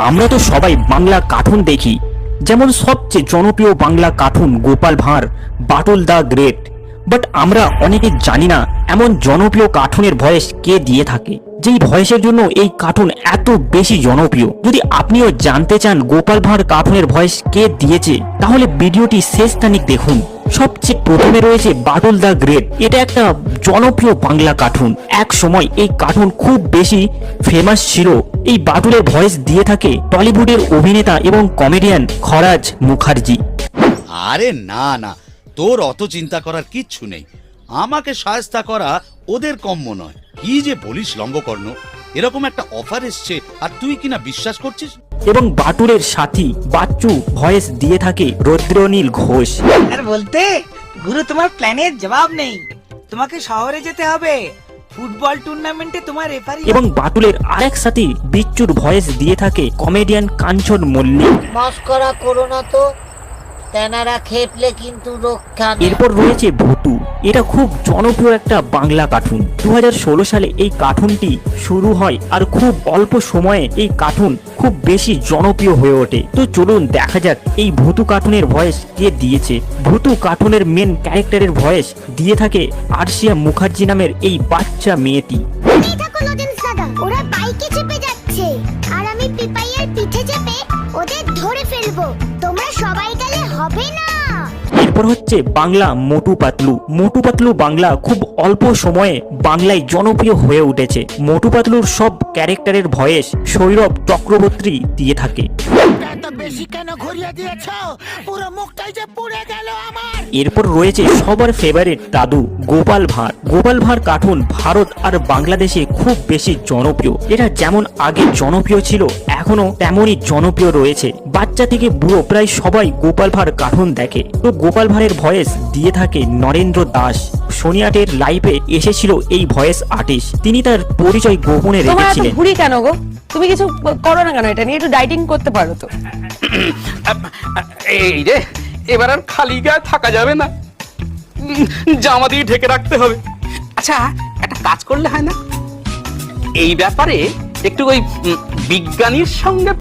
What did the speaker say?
আমরা তো সবাই বাংলা কার্টুন দেখি, যেমন সবচেয়ে জনপ্রিয় Bangla cartoon Gopal Bhar, Bantul the great. But আমরা অনেকে জানি না এমন জনপ্রিয় কার্টুনের ভয়েস কে দিয়ে থাকে, যেই ভয়েসের জন্য এই কার্টুন এত বেশি জনপ্রিয়। যদি আপনিও জানতে চান গোপাল ভাঁড় কার্টুনের ভয়েস কে দিয়েছে, তাহলে ভিডিওটি শেষ খানিক দেখুন। সবচেয়ে প্রথমে রয়েছে বাটুল দা গ্রেট। এটা একটা জনপ্রিয় বাংলা কার্টুন। এক সময় এই কার্টুন খুব বেশি ফেমাস ছিল। এই বাটুলের ভয়েস দিয়ে থাকে টলিউডের অভিনেতা এবং কমেডিয়ান খরাজ মুখার্জি। আরে না না, তোর অত চিন্তা করার কিচ্ছু নেই। আমাকে সাহায্য করা ওদের কম্য নয়। কি যে বলিস লম্বকর্ণ, এরকম একটা অফার এসছে আর তুই কিনা বিশ্বাস করছিস? এবং বাটুলের সাথী বাচ্চু ভয়েস দিয়ে থাকে রুদ্রনীল ঘোষ। আর বলতে গুরু, তোমার প্ল্যানের জবাব নেই। তোমাকে শহরে যেতে হবে, ফুটবল টুর্নামেন্টে তোমার রেফারি। এবং বাটুলের আরেক সাথী বিচ্চুর ভয়েস দিয়ে থাকে কমেডিয়ান কাঞ্চন মল্লিক। মস্করা করো না তো, তেনারা খেপলে কিন্তু রক্ষা নেই। এরপর রয়েছে ভুতু। এটা খুব জনপ্রিয় একটা বাংলা কার্টুন। 2016 সালে এই কার্টুনটি শুরু হয় আর খুব অল্প সময়ে এই কার্টুন খুব বেশি জনপ্রিয় হয়ে ওঠে। তো চলুন দেখা যাক এই ভুতু কার্টুনের ভয়েস কে দিয়েছে। ভুতু কার্টুনের মেন ক্যারেক্টারের ভয়েস দিয়ে থাকে আরশিয়া মুখার্জি নামের এই বাচ্চা মেয়েটি। ওরা বাইকে চেপে যাচ্ছে আর আমি পিপাইয়ের পিঠে চেপে ওদের ধরে ফেলবো। তোমরা সবাই গেলে হবে না। এরপর হচ্ছে বাংলা মোটু পাতলু। মোটু পাতলু বাংলা খুব অল্প সময়ে বাংলায় জনপ্রিয় হয়ে উঠেছে। মোটু পাতলুর সব ক্যারেক্টারের ভয়েস সৌরভ চক্রবর্তী দিয়ে থাকে। এরপর রয়েছে সবার ফেভারিট দাদু গোপাল ভাঁড়। গোপাল ভাঁড় কার্টুন ভারত আর বাংলাদেশে খুব বেশি জনপ্রিয়। এটা যেমন আগে জনপ্রিয় ছিল, এখনো তেমনই জনপ্রিয় রয়েছে। বাচ্চা থেকে বুড়ো প্রায় সবাই গোপাল ভাঁড় কার্টুন দেখে। তো গোপাল ভাঁড়ের ভয়েস দিয়ে থাকে নরেন্দ্র দাস। সোনিয়াটের লাইভে এসেছিল এই ভয়েস আর্টিস্ট। তিনি তার পরিচয় গোপনে রেখেছিলেন। ভুড়ি কেন গো? তুমি কিছু করো না কেন? এটা নিয়ে একটু ডাইটিং করতে পারো তো। এই রে, এবার আর খালি গায়ে থাকা যাবে না, জামা দিয়ে ঢেকে রাখতে হবে। আচ্ছা, একটা কাজ করলে হয় না? এই ব্যাপারে একটু ওই বিজ্ঞানীর সঙ্গে